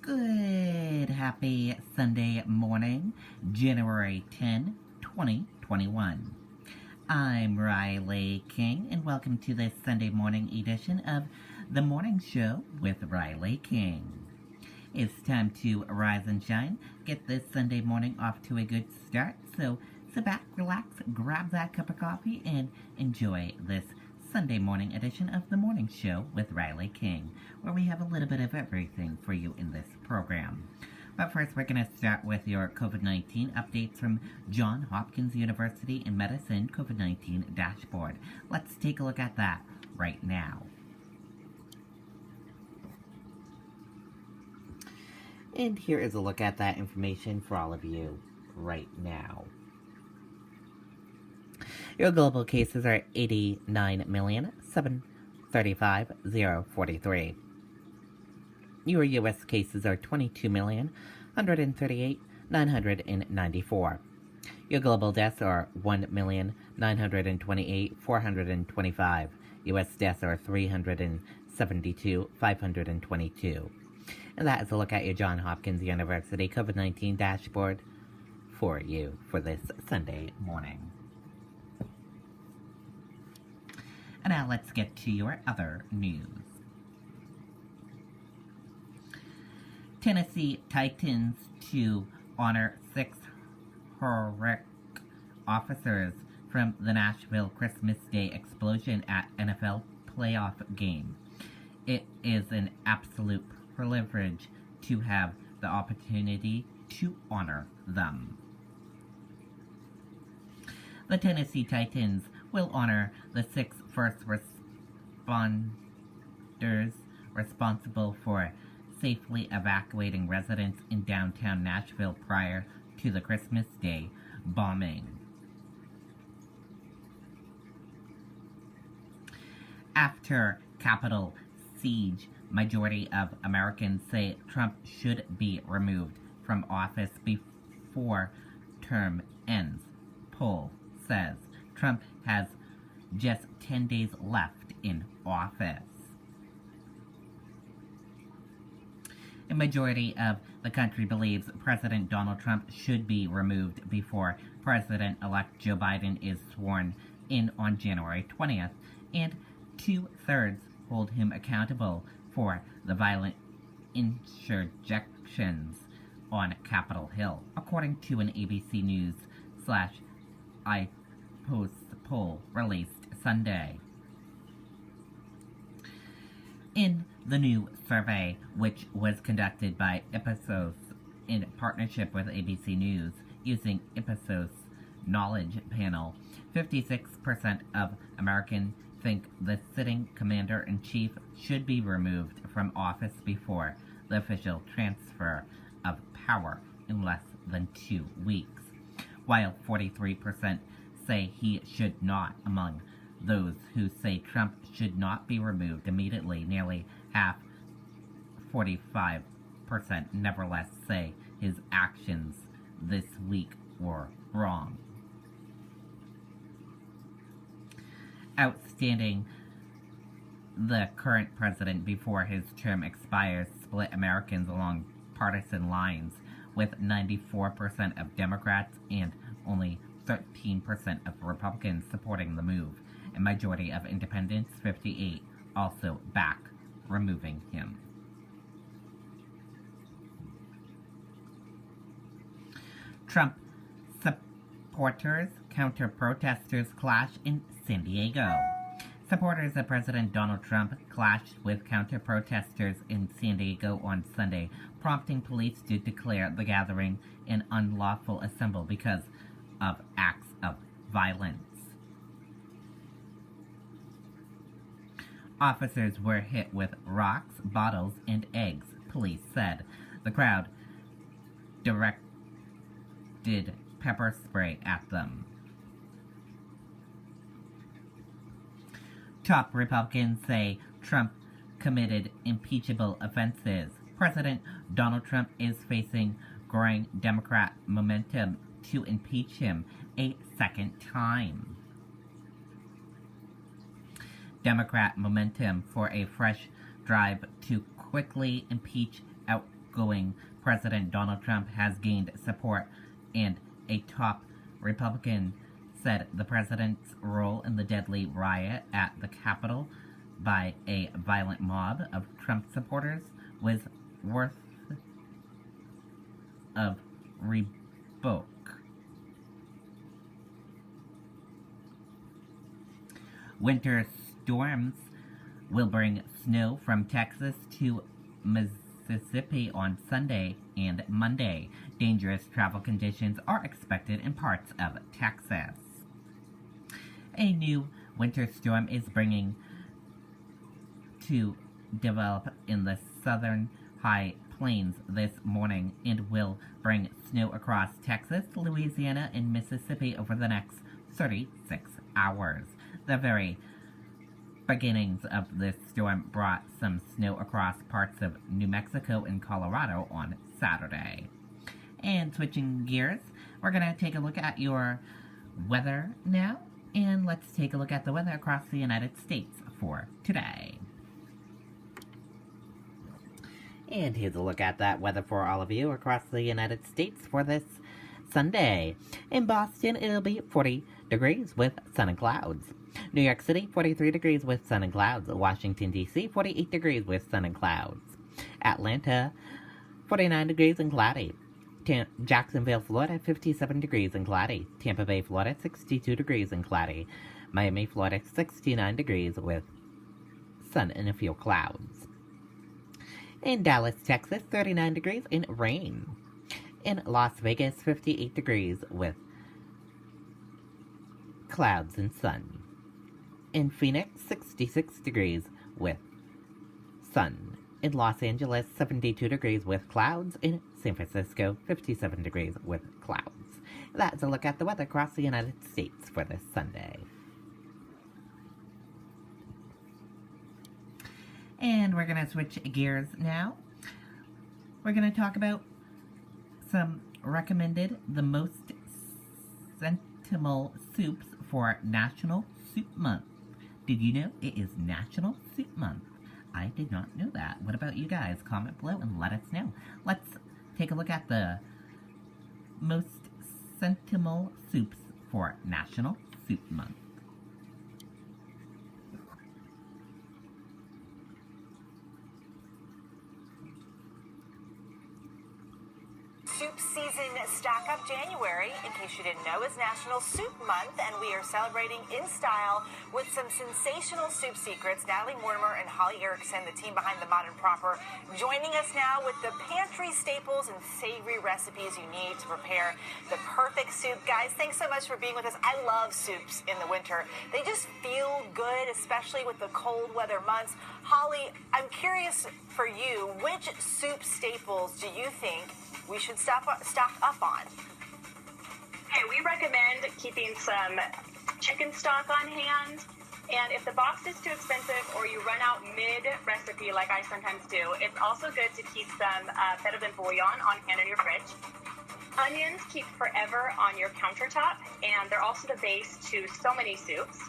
Good, happy Sunday morning, January 10, 2021. I'm Riley King, and welcome to this Sunday morning edition of The Morning Show with Riley King. It's time to rise and shine, get this Sunday morning off to a good start, so sit back, relax, grab that cup of coffee, and enjoy this Sunday morning edition of The Morning Show with Riley King, where we have a little bit of everything for you in this program. But first, we're going to start with your COVID-19 updates from Johns Hopkins University in Medicine COVID-19 Dashboard. Let's take a look at that right now. And here is a look at that information for all of you right now. Your global cases are 89,735,043. Your U.S. cases are 22,138,994. Your global deaths are 1,928,425. U.S. deaths are 372,522. And that is a look at your Johns Hopkins University COVID-19 dashboard for you for this Sunday morning. And now let's get to your other news. Tennessee Titans to honor 6 heroic officers from the Nashville Christmas Day explosion at NFL playoff game. It is an absolute privilege to have the opportunity to honor them. The Tennessee Titans will honor the 6 first responders responsible for safely evacuating residents in downtown Nashville prior to the Christmas Day bombing. After Capitol siege, majority of Americans say Trump should be removed from office before term ends. Poll says Trump has just 10 days left in office. A majority of the country believes President Donald Trump should be removed before President-elect Joe Biden is sworn in on January 20th, and 2/3 hold him accountable for the violent insurrections on Capitol Hill, according to an ABC News/iPost poll released Sunday. In the new survey, which was conducted by Ipsos in partnership with ABC News using Ipsos Knowledge Panel, 56% of Americans think the sitting commander-in-chief should be removed from office before the official transfer of power in less than 2 weeks, while 43% say he should not. Among those who say Trump should not be removed immediately, nearly half, 45%, nevertheless say his actions this week were wrong. Outstanding, the current president before his term expires split Americans along partisan lines, with 94% of Democrats and only 13% of Republicans supporting the move. A majority of independents, 58%, also back removing him. Trump supporters counter protesters clash in San Diego. Supporters of President Donald Trump clashed with counter-protesters in San Diego on Sunday, prompting police to declare the gathering an unlawful assembly because of acts of violence. Officers were hit with rocks, bottles, and eggs, police said. The crowd directed pepper spray at them. Top Republicans say Trump committed impeachable offenses. President Donald Trump is facing growing Democrat momentum to impeach him a second time. Democrat momentum for a fresh drive to quickly impeach outgoing President Donald Trump has gained support, and a top Republican said the president's role in the deadly riot at the Capitol by a violent mob of Trump supporters was worth of rebuke. Winter storms will bring snow from Texas to Mississippi on Sunday and Monday. Dangerous travel conditions are expected in parts of Texas. A new winter storm is bringing to develop in the southern high plains this morning and will bring snow across Texas, Louisiana, and Mississippi over the next 36 hours. The very beginnings of this storm brought some snow across parts of New Mexico and Colorado on Saturday. And switching gears, we're going to take a look at your weather now. And let's take a look at the weather across the United States for today. And here's a look at that weather for all of you across the United States for this Sunday. In Boston, it'll be 40 degrees with sun and clouds. New York City, 43 degrees with sun and clouds. Washington, D.C., 48 degrees with sun and clouds. Atlanta, 49 degrees and cloudy. Jacksonville, Florida, 57 degrees and cloudy. Tampa Bay, Florida, 62 degrees and cloudy. Miami, Florida, 69 degrees with sun and a few clouds. In Dallas, Texas, 39 degrees and rain. In Las Vegas, 58 degrees with clouds and sun. In Phoenix, 66 degrees with sun. In Los Angeles, 72 degrees with clouds. In San Francisco, 57 degrees with clouds. That's a look at the weather across the United States for this Sunday. And we're going to switch gears now. We're going to talk about some recommended, the most sentimental soups for National Soup Month. Did you know it is National Soup Month? I did not know that. What about you guys? Comment below and let us know. Let's take a look at the most sentimental soups for National Soup Month. Soup season Stack Up January, in case you didn't know, is National Soup Month, and we are celebrating in style with some sensational soup secrets. Natalie Mortimer and Holly Erickson, the team behind The Modern Proper, joining us now with the pantry staples and savory recipes you need to prepare the perfect soup. Guys, thanks so much for being with us. I love soups in the winter. They just feel good, especially with the cold weather months. Holly, I'm curious for you, which soup staples do you think we should stock up on? Hey, we recommend keeping some chicken stock on hand. And if the box is too expensive or you run out mid-recipe like I sometimes do, it's also good to keep some better than bouillon on hand in your fridge. Onions keep forever on your countertop, and they're also the base to so many soups.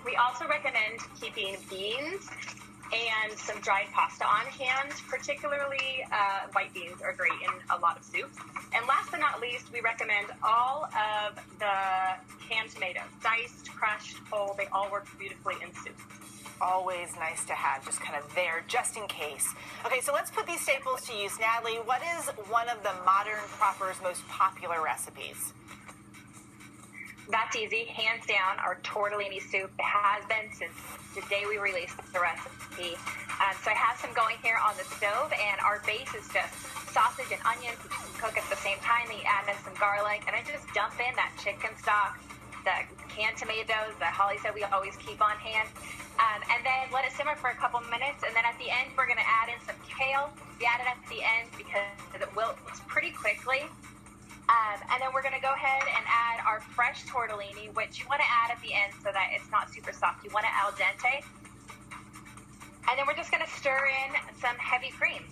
We also recommend keeping beans and some dried pasta on hand, particularly white beans are great in a lot of soups. And last but not least, we recommend all of the canned tomatoes, diced, crushed, whole. They all work beautifully in soup. Always nice to have, just kind of there, just in case. Okay, so let's put these staples to use. Natalie, what is one of the Modern Proper's most popular recipes? That's easy. Hands down, our tortellini soup. It has been since the day we released the recipe. So I have some going here on the stove, and our base is just sausage and onions. You can cook at the same time. Then you add in some garlic, and I just dump in that chicken stock, the canned tomatoes that Holly said we always keep on hand. And then let it simmer for a couple minutes, and then at the end, we're going to add in some kale. We add it at the end because it wilts pretty quickly. And then we're going to go ahead and add our fresh tortellini, which you want to add at the end so that it's not super soft. You want it al dente. And then we're just going to stir in some heavy cream.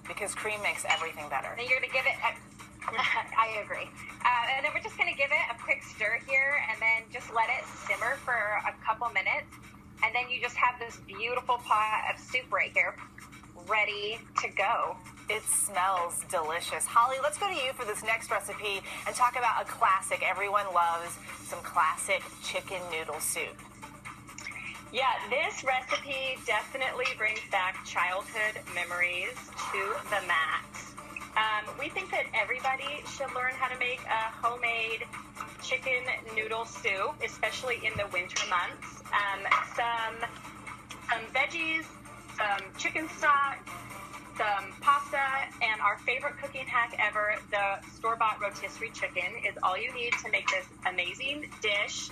Because cream makes everything better. Then you're going to give it I agree. And then we're just going to give it a quick stir here and then just let it simmer for a couple minutes. And then you just have this beautiful pot of soup right here. ready to go. It smells delicious. Holly, let's go to you for this next recipe and talk about a classic. Everyone loves some classic chicken noodle soup. Yeah, this recipe definitely brings back childhood memories to the max. We think that everybody should learn how to make a homemade chicken noodle soup, especially in the winter months. Some veggies, some chicken stock, some pasta, and our favorite cooking hack ever, the store-bought rotisserie chicken, is all you need to make this amazing dish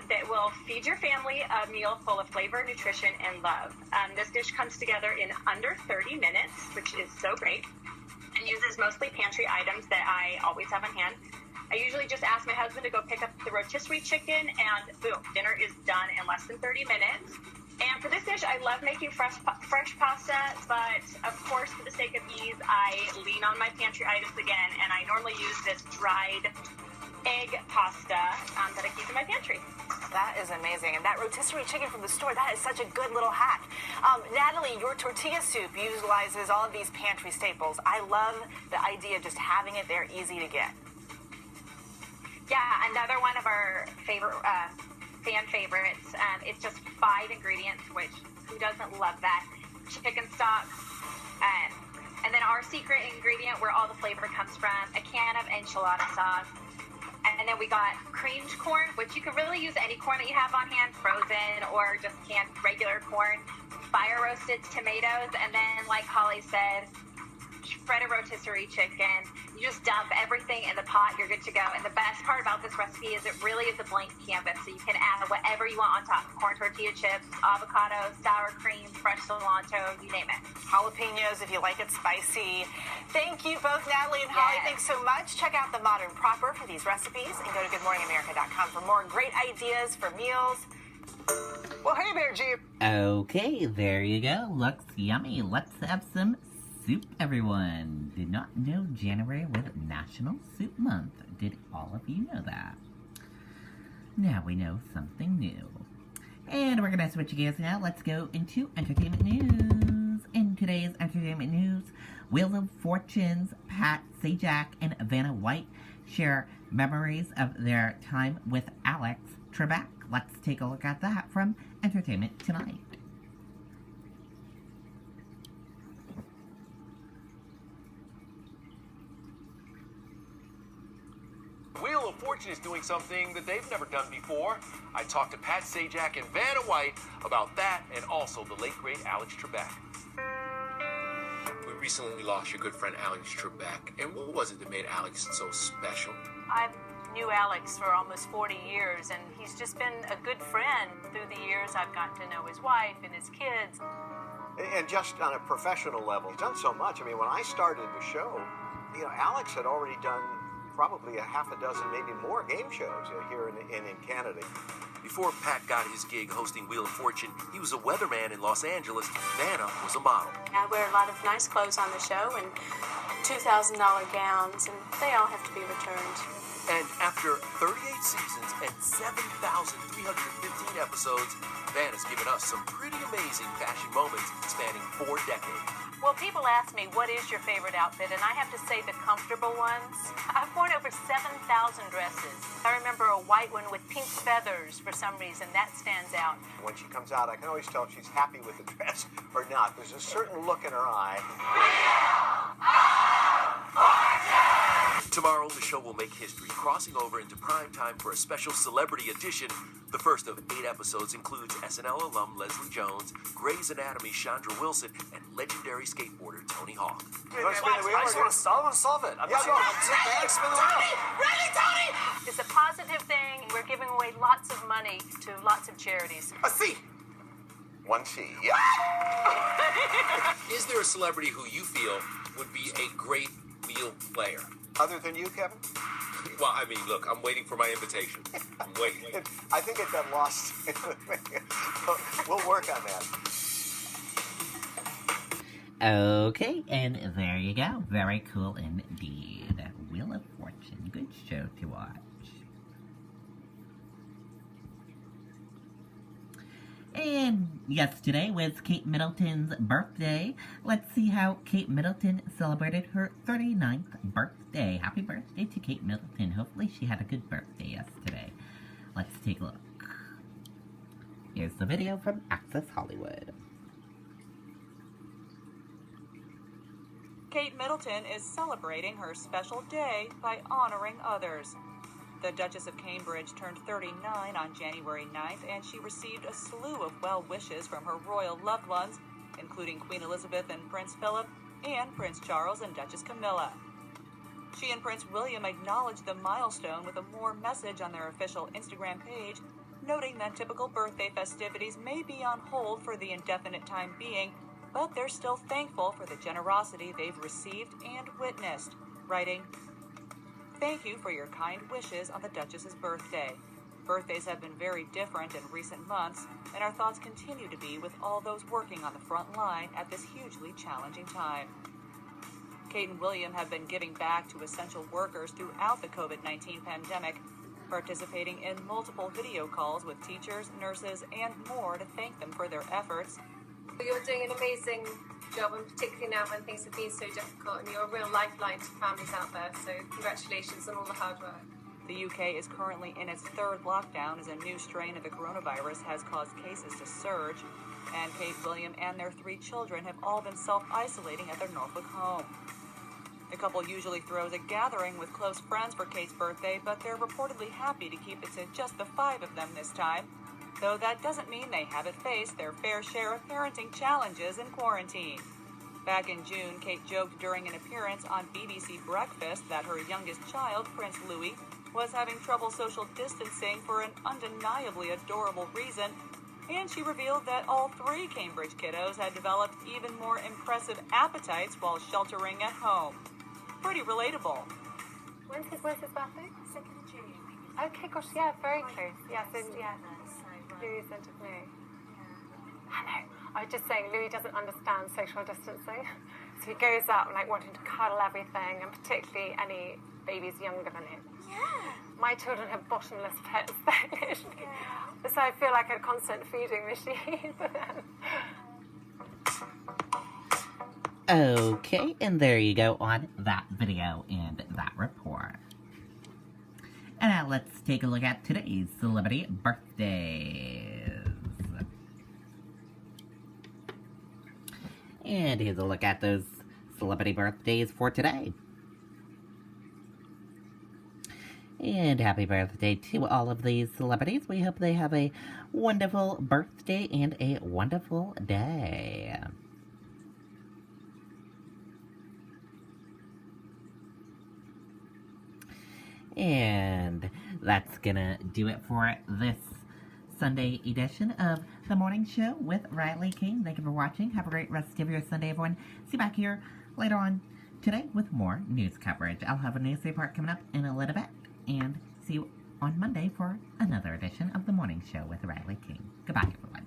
that will feed your family a meal full of flavor, nutrition, and love. This dish comes together in under 30 minutes, which is so great, and uses mostly pantry items that I always have on hand. I usually just ask my husband to go pick up the rotisserie chicken, and boom, dinner is done in less than 30 minutes. And for this dish, I love making fresh pasta, but of course, for the sake of ease, I lean on my pantry items again, and I normally use this dried egg pasta that I keep in my pantry. That is amazing. And that rotisserie chicken from the store, that is such a good little hack. Natalie, your tortilla soup utilizes all of these pantry staples. I love the idea of just having it there, easy to get. Yeah, another one of our fan favorites. It's just 5 ingredients, which who doesn't love that? Chicken stock, and then our secret ingredient where all the flavor comes from, a can of enchilada sauce. And then we got creamed corn, which you can really use any corn that you have on hand, frozen or just canned regular corn, fire roasted tomatoes, and then, like Holly said, shredded rotisserie chicken. You just dump everything in the pot, you're good to go. And the best part about this recipe is it really is a blank canvas, so you can add whatever you want on top. Corn tortilla chips, avocado, sour cream, fresh cilantro, you name it. Jalapenos if you like it spicy. Thank you both, Natalie and Holly. Thanks so much. Check out The Modern Proper for these recipes and go to goodmorningamerica.com for more great ideas for meals. Well, hey there, G. Okay, there you go. Looks yummy. Let's have some soup, everyone. Did not know January was National Soup Month. Did all of you know that? Now we know something new. And we're gonna switch gears now. Let's go into entertainment news. In today's entertainment news, Wheel of Fortune's Pat Sajak and Vanna White share memories of their time with Alex Trebek. Let's take a look at that from Entertainment Tonight. Wheel of Fortune is doing something that they've never done before. I talked to Pat Sajak and Vanna White about that and also the late, great Alex Trebek. We recently lost your good friend Alex Trebek. And what was it that made Alex so special? I knew Alex for almost 40 years, and he's just been a good friend. Through the years, I've gotten to know his wife and his kids. And just on a professional level, he's done so much. I mean, when I started the show, Alex had already done probably a half a dozen, maybe more game shows here in Canada. Before Pat got his gig hosting Wheel of Fortune, he was a weatherman in Los Angeles. Vanna was a model. I wear a lot of nice clothes on the show and $2,000 gowns, and they all have to be returned. And after 38 seasons and 7,315 episodes, Vanna's given us some pretty amazing fashion moments spanning 4 decades. Well, people ask me, what is your favorite outfit? And I have to say the comfortable ones. I've worn over 7,000 dresses. I remember a white one with pink feathers for some reason. That stands out. When she comes out, I can always tell if she's happy with the dress or not. There's a certain look in her eye. Tomorrow, the show will make history, crossing over into prime time for a special celebrity edition. The first of 8 episodes includes SNL alum Leslie Jones, Grey's Anatomy Chandra Wilson, and legendary skateboarder Tony Hawk. I just want to solve it. I'm just spin the wheel. Ready, Tony? It's a positive thing. We're giving away lots of money to lots of charities. A C. 1C, yeah. Is there a celebrity who you feel would be a great wheel player? Other than you, Kevin? Well, I mean, look, I'm waiting for my invitation. I'm waiting. I think it got lost. We'll work on that. Okay, and there you go. Very cool indeed. Wheel of Fortune. Good show to watch. And Yesterday was Kate Middleton's birthday. Let's see how Kate Middleton celebrated her 39th birthday. Happy birthday to Kate Middleton. Hopefully she had a good birthday yesterday. Let's take a look. Here's the video from Access Hollywood. Kate Middleton is celebrating her special day by honoring others. The Duchess of Cambridge turned 39 on January 9th, and she received a slew of well wishes from her royal loved ones, including Queen Elizabeth and Prince Philip, and Prince Charles and Duchess Camilla. She and Prince William acknowledged the milestone with a more message on their official Instagram page, noting that typical birthday festivities may be on hold for the indefinite time being, but they're still thankful for the generosity they've received and witnessed, writing, "Thank you for your kind wishes on the Duchess's birthday. Birthdays have been very different in recent months, and our thoughts continue to be with all those working on the front line at this hugely challenging time." Kate and William have been giving back to essential workers throughout the COVID-19 pandemic, participating in multiple video calls with teachers, nurses, and more to thank them for their efforts. You're doing an amazing job, and particularly now when things have been so difficult, and you're a real lifeline to families out there, so congratulations on all the hard work. The UK is currently in its third lockdown as a new strain of the coronavirus has caused cases to surge, and Kate, William, and their 3 children have all been self-isolating at their Norfolk home. The couple usually throws a gathering with close friends for Kate's birthday, but they're reportedly happy to keep it to just the 5 of them this time, though that doesn't mean they haven't faced their fair share of parenting challenges in quarantine. Back in June, Kate joked during an appearance on BBC Breakfast that her youngest child, Prince Louis, was having trouble social distancing for an undeniably adorable reason, and she revealed that all 3 Cambridge kiddos had developed even more impressive appetites while sheltering at home. Pretty relatable. When's his birthday? 2nd of June. Okay, gosh, yeah, very close. Yeah, so, yeah. Louis sent it to me. I know. I was just saying, Louis doesn't understand social distancing. So he goes out like wanting to cuddle everything, and particularly any babies younger than him. Yeah. My children have bottomless pets, literally. Yeah. So I feel like a constant feeding machine for them. Okay, and there you go on that video and that report. And now let's take a look at today's celebrity birthdays. And here's a look at those celebrity birthdays for today. And happy birthday to all of these celebrities. We hope they have a wonderful birthday and a wonderful day. And that's gonna do it for this Sunday edition of The Morning Show with Riley King. Thank you for watching. Have a great rest of your Sunday, everyone. See you back here later on today with more news coverage. I'll have a news report coming up in a little bit. And see you on Monday for another edition of The Morning Show with Riley King. Goodbye, everyone.